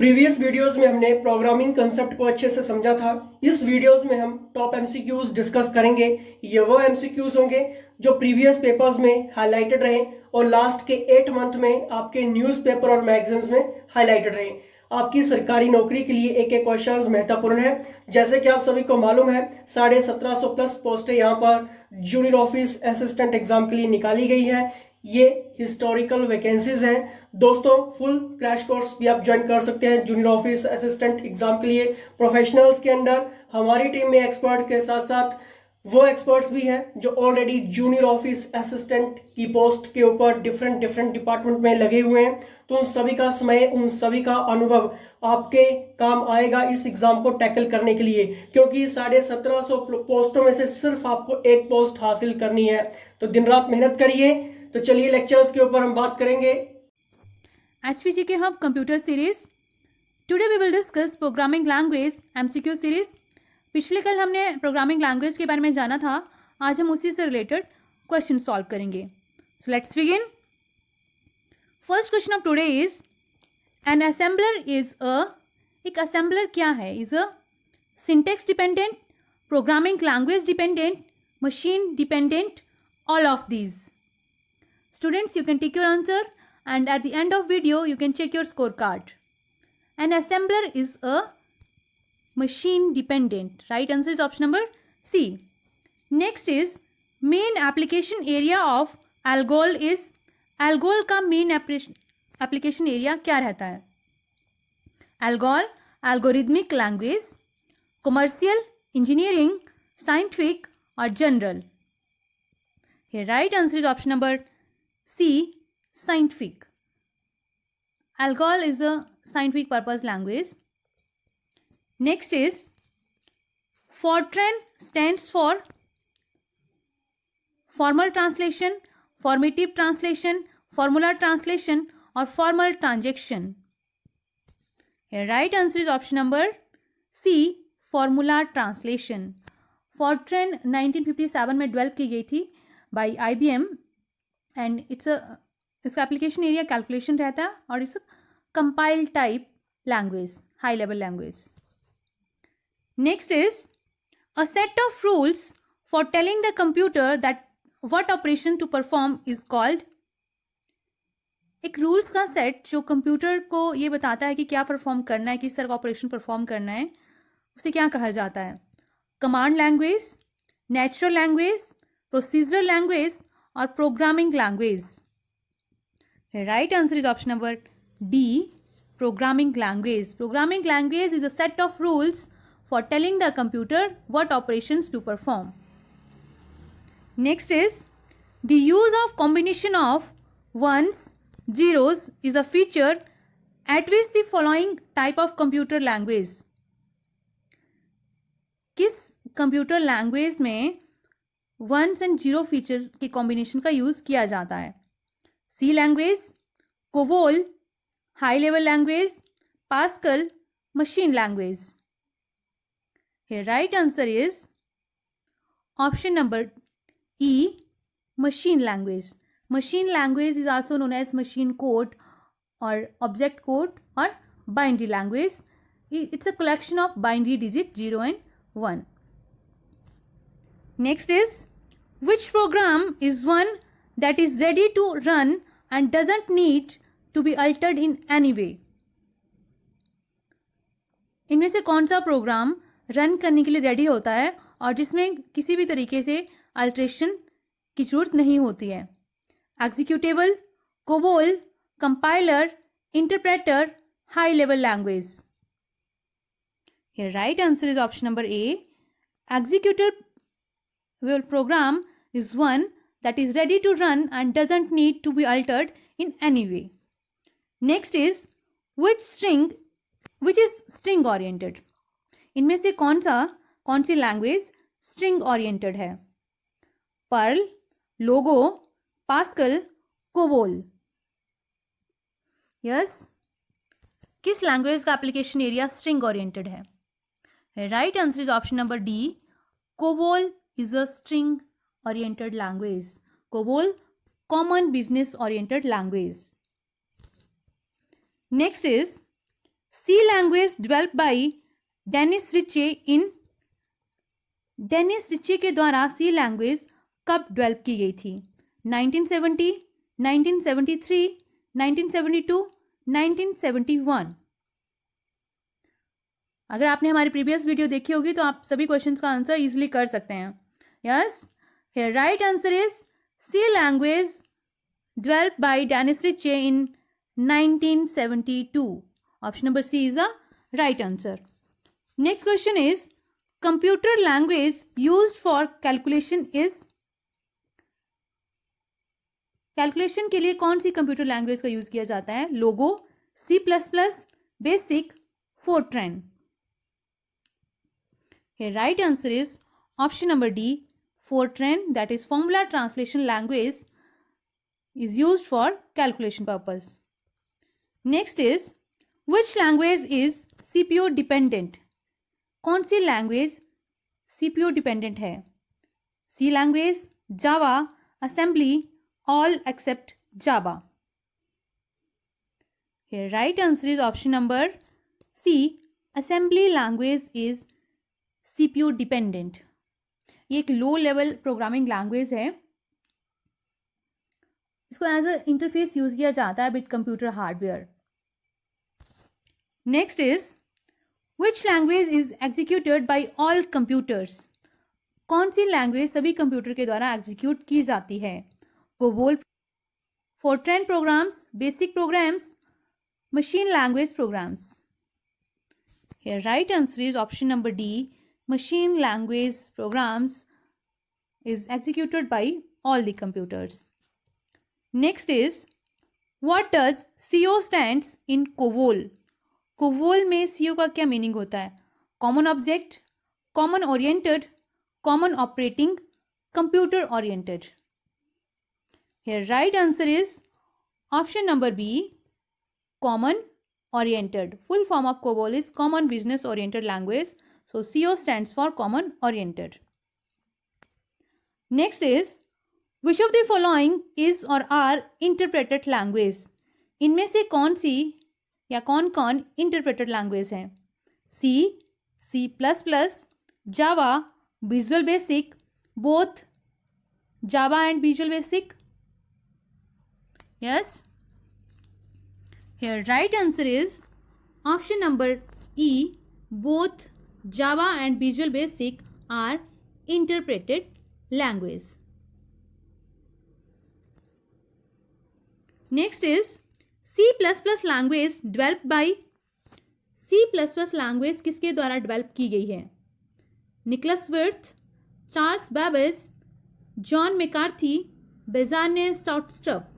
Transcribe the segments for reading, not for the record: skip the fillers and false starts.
Previous videos में हमने programming concept को अच्छे से समझा था। इस वीडियोस में हम टॉप एमसीक्यूज डिस्कस करेंगे। ये वो एमसीक्यूज होंगे जो प्रीवियस पेपर्स में हाईलाइटेड रहे और लास्ट के 8 मंथ में आपके न्यूज़पेपर और मैगजीन्स में हाईलाइटेड रहे। आपकी सरकारी नौकरी के लिए एक एक क्वेश्चन महत्वपूर्ण है। जैसे कि आप सभी को मालूम है 1750 प्लस पोस्टें यहाँ पर जूनियर ऑफिस असिस्टेंट एग्जाम के लिए निकाली गई है। ये हिस्टोरिकल वैकेंसीज हैं। दोस्तों फुल क्रैश कोर्स भी आप ज्वाइन कर सकते हैं जूनियर ऑफिस असिस्टेंट एग्जाम के लिए। प्रोफेशनल्स के अंडर हमारी टीम में एक्सपर्ट के साथ साथ वो एक्सपर्ट्स भी हैं जो ऑलरेडी जूनियर ऑफिस असिस्टेंट की पोस्ट के ऊपर डिफरेंट डिपार्टमेंट में लगे हुए हैं। तो उन सभी का समय, उन सभी का अनुभव आपके काम आएगा इस एग्जाम को टैकल करने के लिए, क्योंकि 1750 पोस्टों में से सिर्फ आपको एक पोस्ट हासिल करनी है। तो दिन रात मेहनत करिए। तो चलिए लेक्चर्स के ऊपर हम बात करेंगे। HPGK Hub Computer Series. Today we will discuss Programming Language MCQ Series. पिछले कल हमने प्रोग्रामिंग लैंग्वेज के बारे में जाना था, आज हम उसी से रिलेटेड क्वेश्चन सॉल्व करेंगे। So let's begin. First question of today is an assembler is एक असेंबलर क्या है? Is a syntax dependent, programming language dependent, machine dependent, all of these. Students, you can take your answer and at the end of video you can check your scorecard. An assembler is a machine dependent. Right answer is option number C. Next is main application area of Algol is Algol का main application area क्या रहता है? Algol algorithmic language, commercial, engineering, scientific or general. Here right answer is option number C. Scientific. Algol is a scientific purpose language. Next is Fortran stands for formal translation, formative translation, formular translation or formal transaction. Here right answer is option number C. Formula translation. Fortran 1957 में develop की गई थी by IBM and इसका application area calculation रहता है और it's compile type language, high level language. Next is a set of rules for telling the computer that what operation to perform is called. एक rules का set जो computer को ये बताता है कि क्या परफॉर्म करना है, किस तरह का ऑपरेशन परफॉर्म करना है, उसे क्या कहा जाता है? Command language, natural language, procedural language और programming language. Right answer is option number D, programming language. Programming language is a set of rules for telling the computer what operations to perform. Next is the use of combination of ones zeros is a feature at which the following type of computer language. किस computer language में ones and zero feature के combination का use किया जाता है? C language, कोवोल, high level language, Pascal, machine language. Here right answer is option number E, machine language. Machine language is also known as machine code or object code or binary language. It's a collection of binary digit 0 and 1. Next is which program is one that is ready to run and doesn't need to be altered in any way. इनमें से कौन सा program run करने के लिए ready होता है और जिसमें किसी भी तरीके से अल्ट्रेशन की जरूरत नहीं होती है? Executable, COBOL, compiler, interpreter, high level language. Here right answer is option number A. Executable program is one that is ready to run and doesn't need to be altered in any way. Next is which is string oriented. इनमें से कौन सी language string oriented है? Perl, Logo, Pascal, COBOL. Yes, किस language का application area string oriented है? Right answer is option number D, COBOL is a string oriented language. COBOL common business oriented language. Next is C language develop by Dennis Ritchie के द्वारा सी language कब develop की गई थी? 1970, 1973, 1972, 1971। अगर आपने हमारी प्रीवियस वीडियो देखी होगी तो आप सभी क्वेश्चंस का आंसर इजीली कर सकते हैं. Yes, here right answer is C language developed by Dennis Ritchie in 1972. Option number C is the right answer. Next question is, computer language used for calculation is? Calculation के लिए कौन सी computer language का use किया जाता है? लोगो, C++, basic, Fortran. Here right answer is option number D, Fortran, that is formula translation language is used for calculation purpose. Next is, which language is CPU dependent? कौन सी language CPU dependent है? C language, Java, assembly, all except Java. Here right answer is option number C, assembly language is CPU dependent. ये एक low level programming language है. इसको as a interface use किया जाता है with computer hardware. Next is, which language is executed by all computers? कौन सी language सभी कंप्यूटर के द्वारा एग्जीक्यूट की जाती है? COBOL, Fortran programs, BASIC programs, machine language programs. Here right answer is option number D, machine language programs is executed by all the computers. Next is, what does CO stands in COBOL? COBOL में CO का क्या meaning होता है? Common object, common oriented, common operating, computer oriented. Here right answer is option number B, common oriented. Full form of COBOL is common business oriented language. So CO stands for common oriented. Next is, which of the following is or are interpreted language? इनमें से कौन सी या कौन कौन interpreted language है? C, C++, Java, Visual Basic, both Java and Visual Basic. Yes. Here right answer is option number E, both Java and Visual Basic are interpreted language. Next is, C++ language developed by, C++ language किसके द्वारा develop की गई है? Niklaus Wirth, Charles Babbage, John McCarthy, Bjarne Stroustrup.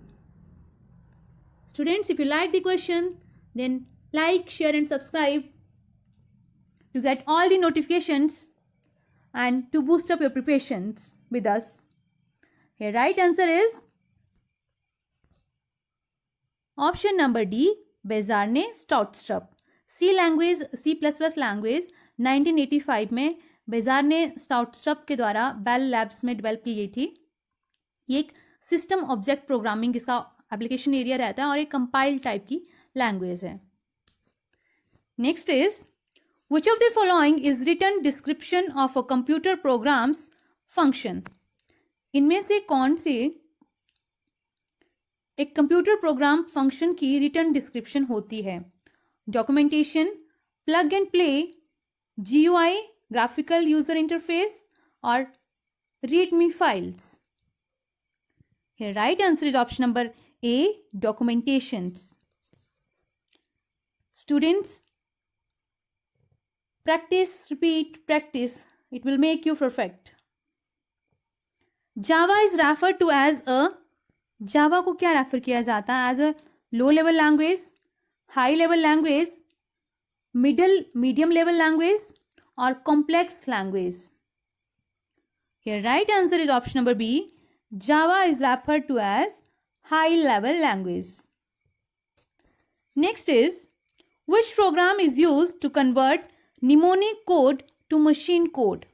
Students, if you like the question, then like, share and subscribe to get all the notifications and to boost up your preparations with us. Here right answer is option number D, बेजार्ने स्टाउटस्ट्रप. C language, C++ language 1985 में बेजार्ने स्टाउटस्ट्रप के द्वारा bell labs में develop की गई थी. ये एक system object programming इसका एप्लीकेशन एरिया रहता है और एक कंपाइल टाइप की लैंग्वेज है. Next is, which of the following is written description of a computer programs function? इनमें से कौन से एक कंप्यूटर प्रोग्राम फंक्शन की रिटन डिस्क्रिप्शन होती है? Documentation, plug and play, GUI, graphical user interface और readme files. Here right answer is option number A, documentations. Students, practice, repeat, practice. It will make you perfect. Java is referred to as a, Java को क्या refer किया जाता है? As a low level language, high level language, medium level language और complex language. Here right answer is option number B, Java is referred to as high level language. Next is, which program is used to convert mnemonic code to machine code?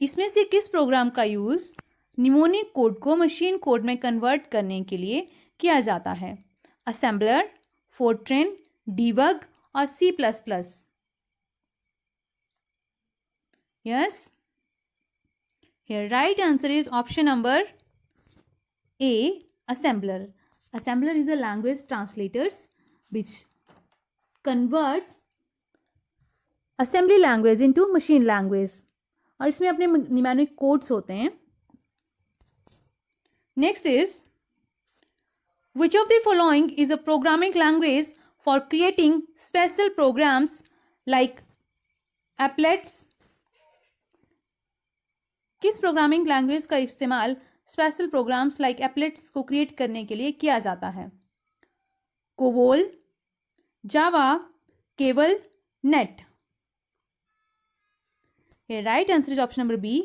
इसमें से किस programme का use mnemonic code को machine code में convert करने के लिए किया जाता है? असेंबलर, फोर्ट्रेन, डीबग और C++? Yes. Here right answer is option number A, assembler. Assembler is a language translators which converts assembly language into machine language, और इसमें अपने न्यूमेरिक कोड्स होते हैं. Next is, which of the following is a programming language for creating special programs like applets? किस programming language का इस्तेमाल special programmes like एप्लेट्स को create करने के लिए किया जाता है? कोबोल, जावा, केवल, net. Right answer is option number B.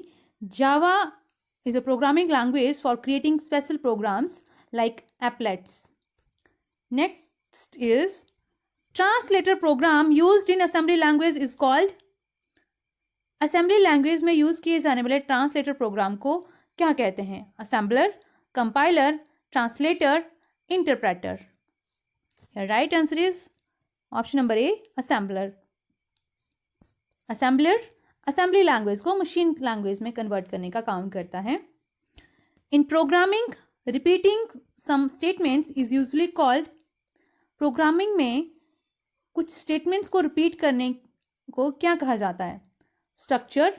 Java is a programming language for creating special programs like applets. Next is, translator program used in assembly language is called? assembly language में use किए जाने वाले translator programme को क्या कहते हैं? assembler, compiler, translator, interpreter. Right answer is option number A, assembler. assembler assembly language को machine language में कन्वर्ट करने का काम करता है. In programming repeating some statements is usually called. Programming में कुछ स्टेटमेंट्स को रिपीट करने को क्या कहा जाता है? स्ट्रक्चर,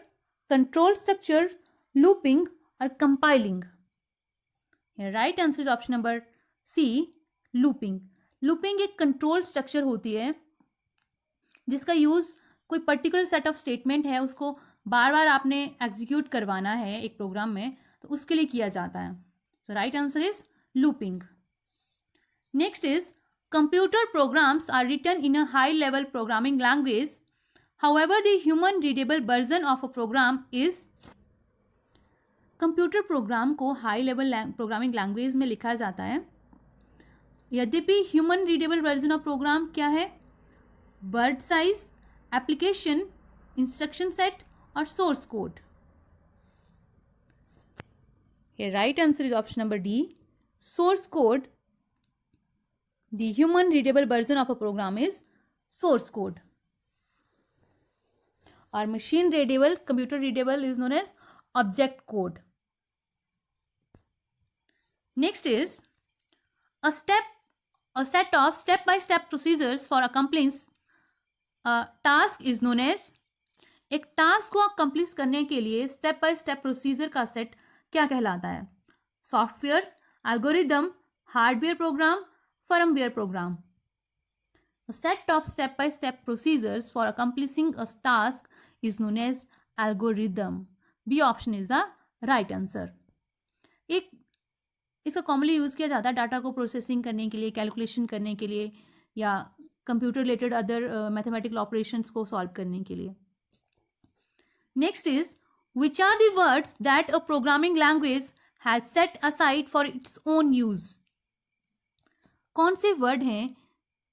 कंट्रोल स्ट्रक्चर, लूपिंग और compiling. Right answer is option number C, looping. Looping एक कंट्रोल स्ट्रक्चर होती है जिसका यूज कोई पर्टिकुलर सेट ऑफ स्टेटमेंट है उसको बार बार आपने एग्जीक्यूट करवाना है एक प्रोग्राम में, तो उसके लिए किया जाता है. So right answer is looping. Next is, computer programs are written in a high level programming language, however the human readable version of a program is. Computer program को हाई लेवल प्रोग्रामिंग लैंग्वेज में लिखा जाता है, यद्यपि human readable version of program क्या है? Word size, application, instruction set और source code. Right answer is option number D, source code. The human readable version of a program is source code. और machine readable, computer readable is known as object code. Next is, a set of step-by-step procedures for accomplishing task is known as. एक task को accomplish करने के लिए step by step procedure का set क्या कहलाता है? Software, algorithm, hardware program, firmware program. Set of step by step procedures for accomplishing a task is known as algorithm. B option is the right answer. एक इसका commonly use किया जाता है data को प्रोसेसिंग करने के लिए, कैलकुलेशन करने के लिए, या computer related other mathematical operations को सॉल्व करने के लिए. Next is, which are the words that a programming language has set aside for its own use. कौन से वर्ड हैं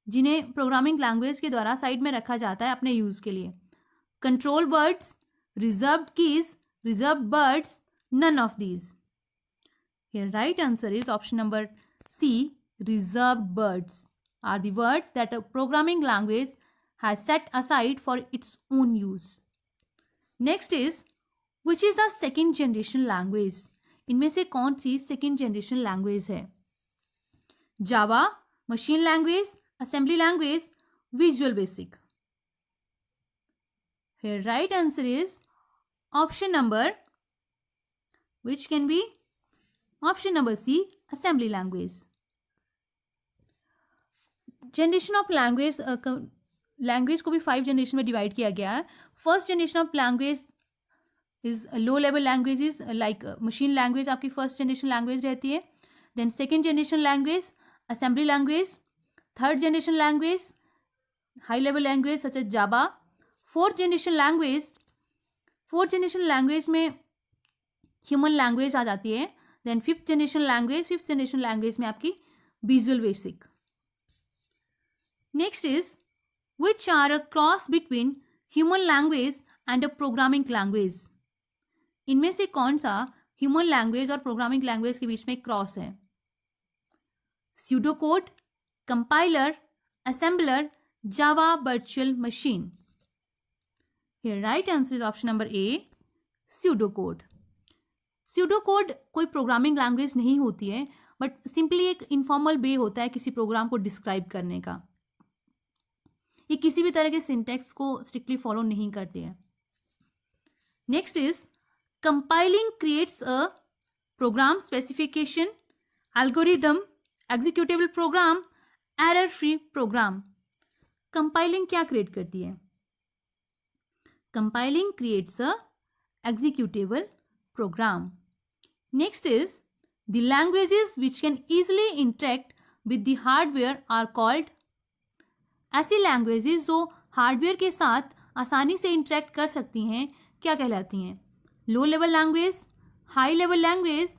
जिन्हें प्रोग्रामिंग लैंग्वेज के द्वारा साइड में रखा जाता है अपने यूज के लिए? Control words, reserved keys, reserved words, none of these. Here right answer is option number C, reserved words are the words that a programming language has set aside for its own use. Next is, which is the second generation language? इनमें से कौन सी second generation language है? Java, machine language, assembly language, visual basic. Here right answer is option number, which can be option number C, assembly language. Generation of language, language को भी 5 generation में divide किया गया है. First generation of language is low level languages like machine language आपकी first generation language रहती है. Then second generation language assembly language. Third generation language high level language such as जावा. Fourth generation language में human language आ जाती है. Then fifth generation language में आपकी Visual Basic. Next is, which are a cross between human language and a programming language. इनमें से कौन सा ह्यूमन लैंग्वेज और प्रोग्रामिंग लैंग्वेज के बीच में क्रॉस है? Pseudo code, compiler, assembler, Java virtual machine. Here right answer is option number A, pseudocode. Pseudocode कोई प्रोग्रामिंग लैंग्वेज नहीं होती है, बट सिंपली एक इनफॉर्मल वे होता है किसी प्रोग्राम को डिस्क्राइब करने का. ये किसी भी तरह के सिंटेक्स को स्ट्रिक्टली फॉलो नहीं करते हैं. Next is compiling creates a program specification, algorithm, executable program, error free program. Compiling क्या क्रिएट करती है? Compiling creates a executable program. Next is the languages which can easily interact with the hardware are called. ऐसी languages जो hardware के साथ आसानी से interact कर सकती हैं क्या कहलाती हैं? Low level language, high level language,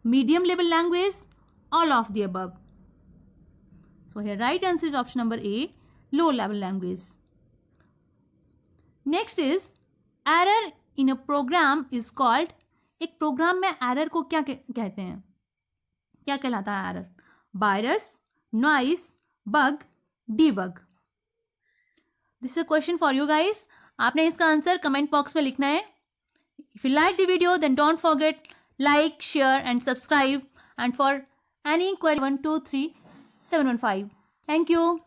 medium level language, all of the above. So here right answer is option number A, low level language. Next is error in a program is called. एक program में error को क्या कहते हैं? क्या कहलाता है error? Virus, noise, bug, debug. This is a question for you guys. आपने इसका आंसर कमेंट बॉक्स में लिखना है. If you like the video then don't forget like, share and subscribe. And for any query 1 2 3 7 1 5. Thank you.